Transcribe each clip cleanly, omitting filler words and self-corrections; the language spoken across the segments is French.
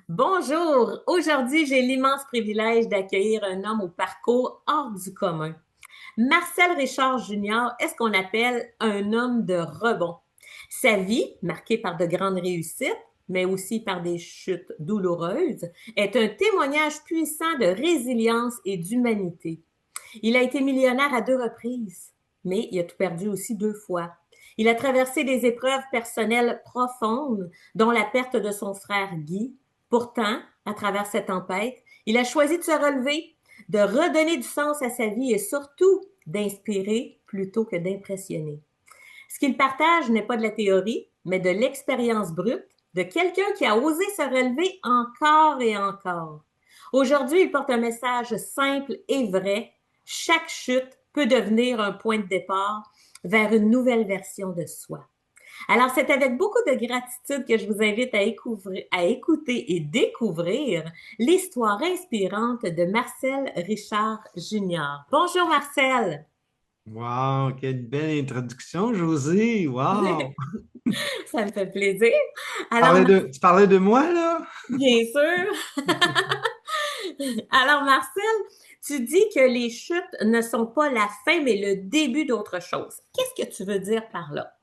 Bonjour, aujourd'hui j'ai l'immense privilège d'accueillir un homme au parcours hors du commun. Marcel Richard Junior est ce qu'on appelle un homme de rebond. Sa vie, marquée par de grandes réussites, mais aussi par des chutes douloureuses, est un témoignage puissant de résilience et d'humanité. Il a été millionnaire à 2 reprises, mais il a tout perdu aussi 2 fois. Il a traversé des épreuves personnelles profondes, dont la perte de son frère Guy. Pourtant, à travers cette tempête, il a choisi de se relever, de redonner du sens à sa vie et surtout d'inspirer plutôt que d'impressionner. Ce qu'il partage n'est pas de la théorie, mais de l'expérience brute de quelqu'un qui a osé se relever encore et encore. Aujourd'hui, il porte un message simple et vrai. Chaque chute peut devenir un point de départ vers une nouvelle version de soi. Alors, c'est avec beaucoup de gratitude que je vous invite à écouter et découvrir l'histoire inspirante de Marcel Richard Junior. Bonjour Marcel! Wow, quelle belle introduction, José. Wow. Ça me fait plaisir. Alors, Tu parlais de moi, là? bien sûr. Alors, Marcel, tu dis que les chutes ne sont pas la fin, mais le début d'autre chose. Qu'est-ce que tu veux dire par là?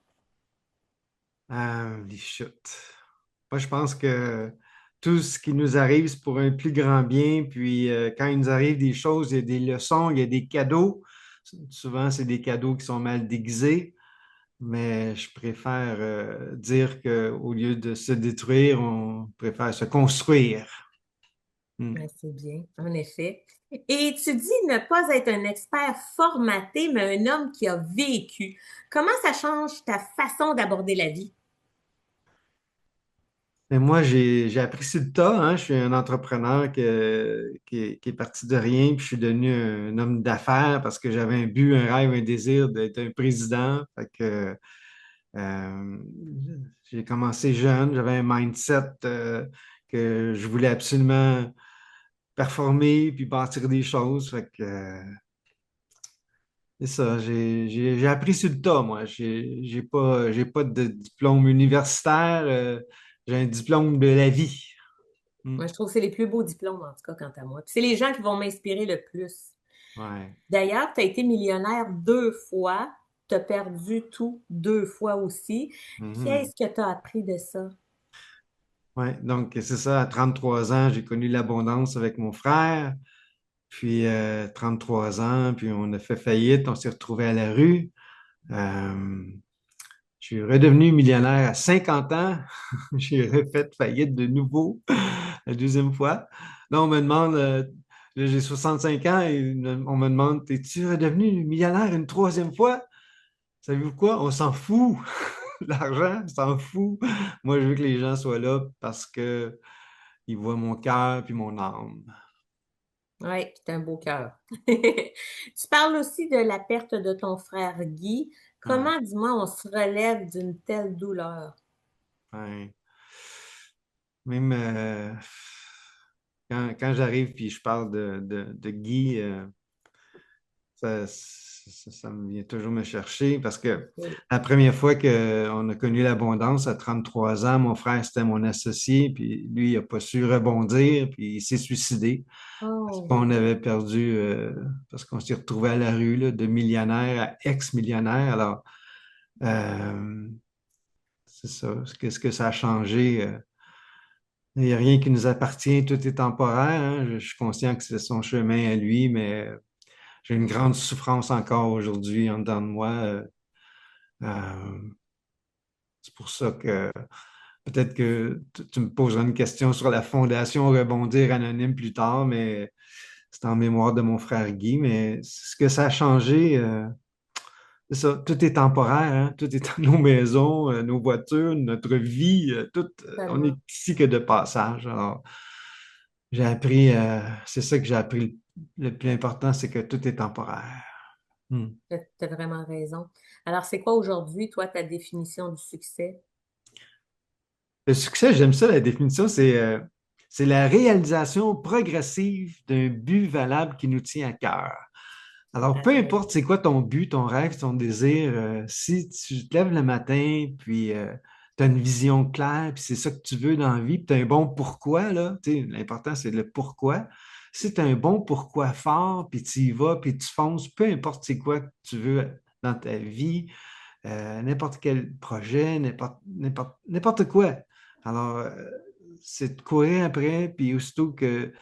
Ah, les chutes. Moi, je pense que tout ce qui nous arrive, c'est pour un plus grand bien. Puis quand il nous arrive des choses, il y a des leçons, il y a des cadeaux. Souvent, c'est des cadeaux qui sont mal déguisés. Mais je préfère dire qu'au lieu de se détruire, on préfère se construire. Hmm. Ouais, c'est bien, en effet. Et tu dis ne pas être un expert formaté, mais un homme qui a vécu. Comment ça change ta façon d'aborder la vie? Mais moi, j'ai appris sur le tas, hein. Je suis un entrepreneur qui est parti de rien, puis je suis devenu un homme d'affaires parce que j'avais un but, un rêve, un désir d'être un président. Fait que euh, j'ai commencé jeune, j'avais un mindset que je voulais absolument performer puis bâtir des choses. Fait que c'est ça, j'ai appris sur le tas, moi. J'ai pas de diplôme universitaire, j'ai un diplôme de la vie. Hmm. Moi, je trouve que c'est les plus beaux diplômes, en tout cas, quant à moi. Puis c'est les gens qui vont m'inspirer le plus. Ouais. D'ailleurs, tu as été millionnaire 2 fois, tu as perdu tout 2 fois aussi. Mhm. Qu'est-ce que tu as appris de ça? Ouais. Donc, c'est ça, à 33 ans, j'ai connu l'abondance avec mon frère. Puis, 33 ans, puis on a fait faillite, on s'est retrouvé à la rue. Euh, je suis redevenu millionnaire à 50 ans. J'ai refait faillite de nouveau, la deuxième fois. Là, on me demande, là, j'ai 65 ans et on me demande, es-tu redevenu millionnaire une troisième fois? Savez-vous quoi? On s'en fout. L'argent, on s'en fout. Moi, je veux que les gens soient là parce que ils voient mon cœur puis mon âme. Oui, c'est un beau cœur. Tu parles aussi de la perte de ton frère Guy. Ouais, Comment, dis-moi, on se relève d'une telle douleur? ouais. Même quand j'arrive puis je parle de Guy, ça me vient toujours me chercher parce que Oui. la première fois qu'on a connu l'abondance à 33 ans, mon frère, c'était mon associé, puis lui, il n'a pas su rebondir, puis il s'est suicidé parce Oh, qu'on avait perdu, parce qu'on s'est retrouvé à la rue, là, de millionnaire à ex-millionnaire. Alors, euh, c'est ça. Qu'est-ce que ça a changé? Il n'y a rien qui nous appartient, tout est temporaire, hein. Je suis conscient que c'est son chemin à lui, mais j'ai une grande souffrance encore aujourd'hui en dedans de moi. Euh, c'est pour ça que peut-être que tu me poseras une question sur la fondation Rebondir Anonyme plus tard, mais c'est en mémoire de mon frère Guy. Mais ce que ça a changé, c'est ça, tout est temporaire, hein. Tout est dans nos maisons, nos voitures, notre vie, tout, on est tellement. ici que de passage. Alors, j'ai appris, c'est ça que j'ai appris. Le plus important, c'est que tout est temporaire. Hmm. Tu as vraiment raison. Alors, c'est quoi aujourd'hui, toi, ta définition du succès? Le succès, j'aime ça, la définition, c'est la réalisation progressive d'un but valable qui nous tient à cœur. Alors, peu Euh, importe c'est quoi ton but, ton rêve, ton désir, si tu te lèves le matin, puis tu as une vision claire, puis c'est ça que tu veux dans la vie, puis tu as un bon pourquoi, là. Tu sais, l'important, c'est le pourquoi. Si tu as un bon pourquoi fort, puis tu y vas, puis tu fonces, peu importe c'est quoi que tu veux dans ta vie, n'importe quel projet, n'importe quoi. Alors, c'est de courir après, puis aussitôt que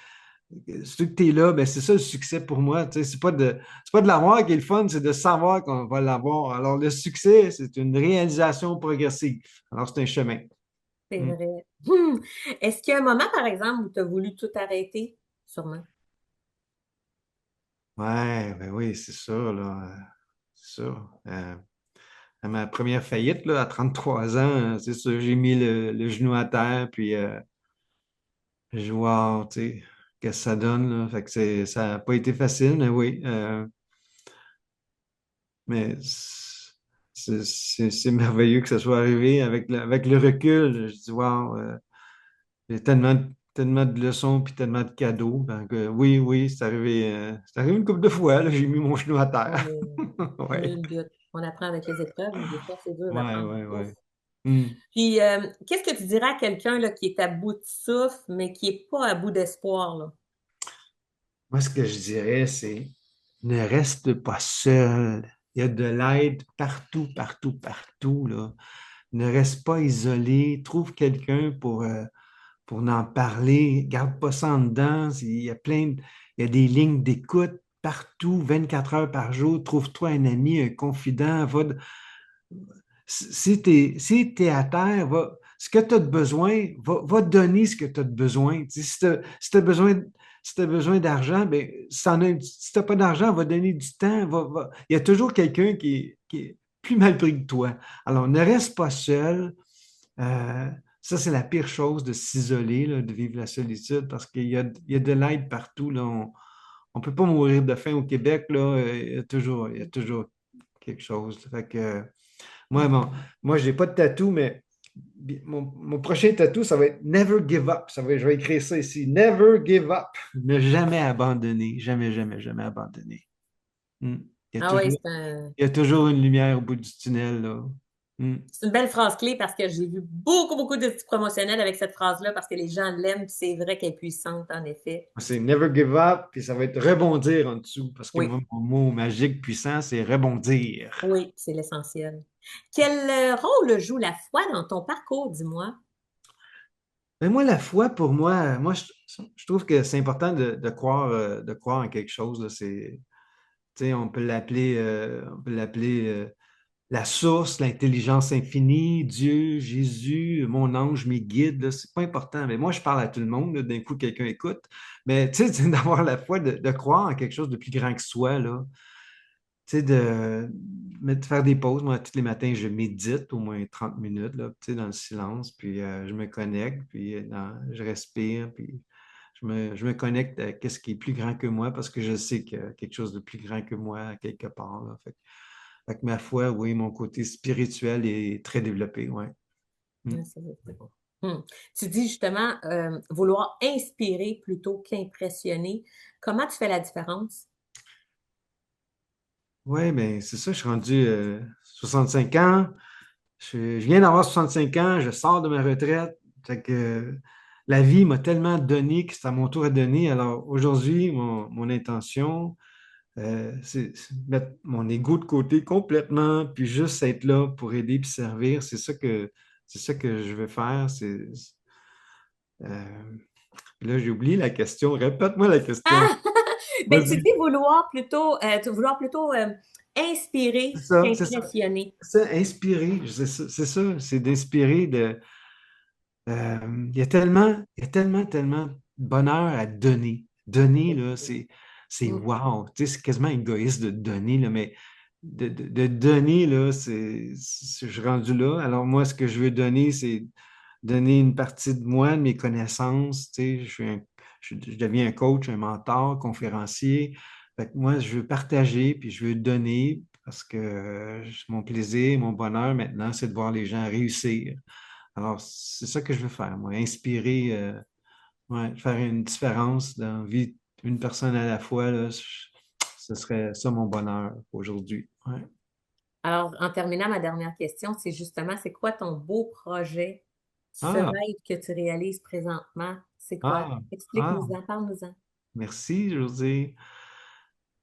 tu es là, ben c'est ça le succès pour moi. Tu sais, c'est pas de l'avoir qui est le fun, c'est de savoir qu'on va l'avoir. Alors, le succès, c'est une réalisation progressive. Alors, c'est un chemin. C'est Mm. vrai. Est-ce qu'il y a un moment, par exemple, où tu as voulu tout arrêter? Sûrement. Ouais, ben oui, c'est ça, là. C'est ça. À ma première faillite, là, à 33 ans, c'est ça, j'ai mis le genou à terre, puis je vois, tu sais, qu'est-ce que ça donne, là. Fait que ça n'a pas été facile, mais oui. Mais c'est merveilleux que ça soit arrivé avec le recul. Je dis, wow, j'ai tellement de leçons puis tellement de cadeaux. Donc, oui, oui, c'est arrivé une couple de fois. Là, j'ai mis mon genou à Ah, terre. mais Ouais, nul doute. On apprend avec les épreuves, mais des fois, c'est dur ouais, d'apprendre ouais, à tous. ouais. Hmm. Puis, qu'est-ce que tu dirais à quelqu'un là, qui est à bout de souffle, mais qui n'est pas à bout d'espoir, là? Moi, ce que je dirais, c'est ne reste pas seul. Il y a de l'aide partout, partout, partout, là. Ne reste pas isolé. Trouve quelqu'un pour en parler. Garde pas ça en dedans. Il y a des lignes d'écoute partout, 24 heures par jour. Trouve-toi un ami, un confident. Si tu es à terre, ce que tu as de besoin, va donner ce que tu as de besoin. Tu sais, si tu as besoin, si t'as besoin d'argent, ben, si tu n'as pas d'argent, va donner du temps. Il y a toujours quelqu'un qui est plus mal pris que toi. Alors, ne reste pas seul. Euh, Ça, c'est la pire chose de s'isoler, là, de vivre la solitude, parce qu'il y a de l'aide partout. Là. On ne peut pas mourir de faim au Québec. Là. Il y a toujours quelque chose. Fait que, moi, je n'ai pas de tatou, mais mon prochain tatou, ça va être Never Give Up. Je vais écrire ça ici. Never Give Up. Ne jamais abandonner. Jamais, jamais, jamais abandonner. Hmm. Il y a Ah oui, toujours, il y a toujours une lumière au bout du tunnel, là. Hmm. c'est une belle phrase clé parce que j'ai vu beaucoup, beaucoup de titres promotionnels avec cette phrase-là parce que les gens l'aiment, puis c'est vrai qu'elle est puissante, en effet. C'est never give up, puis ça va être rebondir en dessous, parce que Oui, moi, mon mot magique puissant, c'est rebondir. oui, c'est l'essentiel. Quel rôle joue la foi dans ton parcours, dis-moi? Mais moi, la foi, pour moi, je trouve que c'est important de croire en quelque chose. Là. Tu sais, on peut l'appeler la source, l'intelligence infinie, Dieu, Jésus, mon ange, mes guides. Là, c'est pas important. Mais moi, je parle à tout le monde. Là, d'un coup, quelqu'un écoute. Mais tu sais, d'avoir la foi, de croire en quelque chose de plus grand que soi, là. Tu sais, de faire des pauses. Moi, tous les matins, je médite au moins 30 minutes, là, tu sais, dans le silence, puis je me connecte, puis je respire, puis je me connecte à ce qui est plus grand que moi, parce que je sais qu'il y a quelque chose de plus grand que moi, quelque part, là. Fait que ma foi, oui, mon côté spirituel est très développé, ouais. Mm. Ah, c'est bon. Tu dis justement vouloir inspirer plutôt qu'impressionner. Comment tu fais la différence? Ouais, ben c'est ça, je suis rendu 65 ans. Je viens d'avoir 65 ans, je sors de ma retraite. Fait que la vie m'a tellement donné que c'est à mon tour à donner. Alors aujourd'hui, mon intention, c'est mettre mon ego de côté complètement, puis juste être là pour aider puis servir. C'est ça que je veux faire. Euh, Là, j'ai oublié la question. Répète-moi la question. Ah! Ben, tu Vas-y. dis vouloir plutôt inspirer C'est ça, c'est ça. qu'impressionner. C'est ça, inspirer. C'est ça, c'est d'inspirer de. Il y a tellement, tellement de bonheur à donner. Donner, là, c'est Mm. wow. Tu sais, c'est quasiment égoïste de donner, là, mais de donner, là, je suis rendu là. Alors, moi, ce que je veux donner, c'est donner une partie de moi, de mes connaissances. Tu sais, je deviens un coach, un mentor, conférencier. Fait que moi, je veux partager, puis je veux donner parce que mon plaisir, mon bonheur maintenant, c'est de voir les gens réussir. Alors, c'est ça que je veux faire, moi, inspirer, ouais, faire une différence dans la vie d'une personne à la fois, là, ce serait ça mon bonheur aujourd'hui. Ouais. Alors, en terminant, ma dernière question, c'est justement, c'est quoi ton beau projet, ce Ah, rêve que tu réalises présentement? C'est quoi? ah, ah, Explique-nous-en, parle-nous-en. merci, José.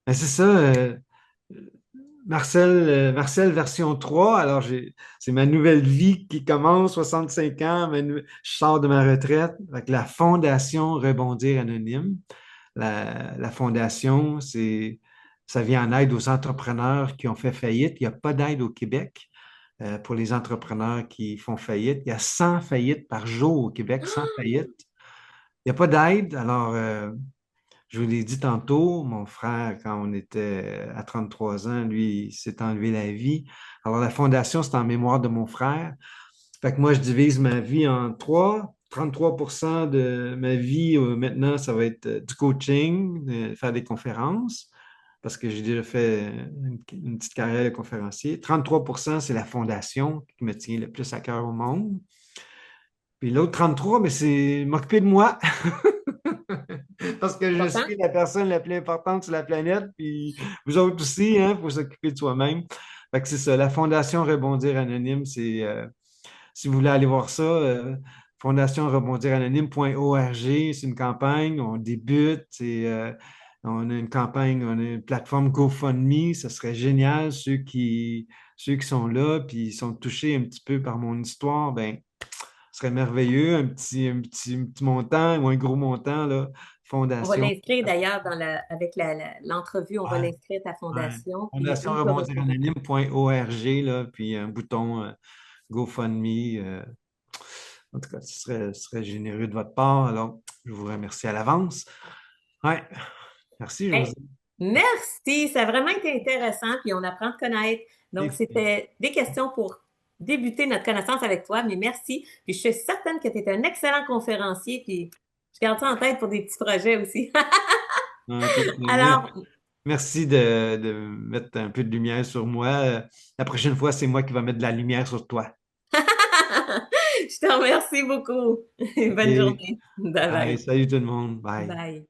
Ben, c'est ça, Marcel version 3. Alors, c'est ma nouvelle vie qui commence, 65 ans, je sors de ma retraite avec la Fondation Rebondir Anonyme. La fondation, ça vient en aide aux entrepreneurs qui ont fait faillite. Il n'y a pas d'aide au Québec pour les entrepreneurs qui font faillite. Il y a 100 faillites par jour au Québec, 100 faillites. Il n'y a pas d'aide. Alors, je vous l'ai dit tantôt, mon frère, quand on était à 33 ans, lui, il s'est enlevé la vie. Alors, la fondation, c'est en mémoire de mon frère. Fait que moi, je divise ma vie en trois. 33% de ma vie, maintenant, ça va être du coaching, faire des conférences, parce que j'ai déjà fait une petite carrière de conférencier. 33%, c'est la fondation qui me tient le plus à cœur au monde. Puis l'autre 33, mais c'est m'occuper de moi. Parce que je Important? suis la personne la plus importante sur la planète, puis vous autres aussi, hein, il faut s'occuper de soi-même. Fait que c'est ça, la Fondation Rebondir Anonyme, si vous voulez aller voir ça, fondationrebondiranonyme.org, c'est une campagne, on débute, on a une campagne, on a une plateforme GoFundMe, ça serait génial, ceux qui sont là, puis sont touchés un petit peu par mon histoire, ben, ce serait merveilleux, un petit montant ou un gros montant, là, On va fondation. l'inscrire d'ailleurs avec l'entrevue, on va Ouais, l'inscrire ta ouais. fondation, puis où te retrouver. Fondationrebondiranonyme.org, là, puis un bouton GoFundMe. En tout cas, ce serait généreux de votre part. Alors, je vous remercie à l'avance. Ouais, merci, José. Hey, merci, ça a vraiment été intéressant, puis on apprend à te connaître. Donc, c'était des questions pour débuter notre connaissance avec toi, mais merci. Puis je suis certaine que tu es un excellent conférencier, puis je garde ça en tête pour des petits projets aussi. Un peu de plaisir. Alors, Merci de mettre un peu de lumière sur moi. La prochaine fois, c'est moi qui vais mettre de la lumière sur toi. je te remercie beaucoup. Bonne OK. journée. Bye Bye. bye. Salut tout le monde. Bye. Bye.